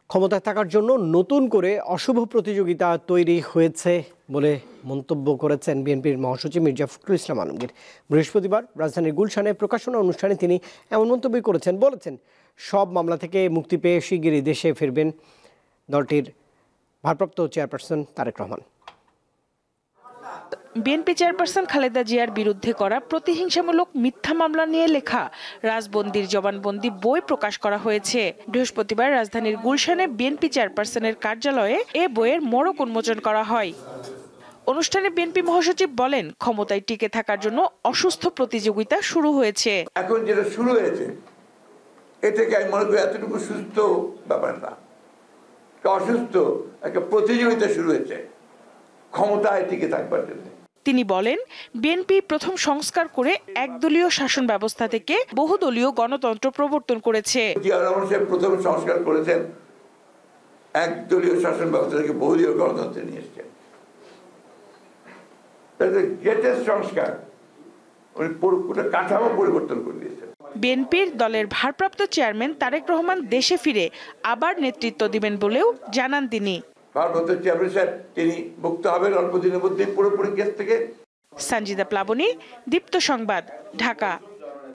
ক্ষমতায় থাকার জন্য নতুন করে অশুভ প্রতিযোগিতা তৈরি হয়েছে বলে মন্তব্য করেছেন বিএনপির মহাসচিব মির্জা ফখরুল ইসলাম আলমগীর। বৃহস্পতিবার রাজধানীর গুলশানে প্রকাশনা অনুষ্ঠানে তিনি এমন মন্তব্য করেছেন। বলেছেন, সব মামলা থেকে মুক্তি পেয়ে শিগগিরই দেশে ফিরবেন দলটির ভারপ্রাপ্ত chairperson Tarique Rahman. BNP chairperson Khaleda জিয়ার বিরুদ্ধে করা প্রতিহিংসামূলক মিথ্যা মামলা নিয়ে লেখা রাজবন্দির জবানবন্দি বই প্রকাশ করা হয়েছে। বৃহস্পতিবার রাজধানীর গুলশানে বিএনপি চেয়ারপারসনের কার্যালয়ে এ বইয়ের মোড়ক উন্মোচন করা হয়। অনুষ্ঠানে বিএনপি মহাসচিব বলেন, ক্ষমতায় টিকে থাকার জন্য অসুস্থ প্রতিযোগিতা শুরু হয়েছে। এখন যেটা শুরু হয়েছে এটাকে আমি মনে করি এতটুকু সুস্থ ব্যাপার না, অসুস্থ একটা প্রতিযোগিতা শুরু হয়েছে ক্ষমতায় টিকে থাকবার জন্য। তিনি বলেন, বিএনপি প্রথম সংস্কার করে একদলীয় শাসন ব্যবস্থা থেকে বহুদলীয় গণতন্ত্র প্রবর্তন করেছে। জিয়া রহমান সাহেব প্রথম সংস্কার করেছেন, একদলীয় শাসন ব্যবস্থা থেকে বহুদলীয় গণতন্ত্রে নিয়ে এসেছেন। গ্রেটেস্ট সংস্কার, উনি পুরো কাঠামো পরিবর্তন করে দিয়েছেন। বিএনপির দলের ভারপ্রাপ্ত চেয়ারম্যান তারেক রহমান দেশে ফিরে আবার নেতৃত্ব দিবেন বলেও জানান তিনি। ভারপ্রাপ্ত চেয়ারম্যান সাহেব তিনি মুক্ত হবেন অল্প দিনের মধ্যে পুরোপুরি কেস থেকে। সঞ্জিদা প্লাবনী, দীপ্ত সংবাদ, ঢাকা।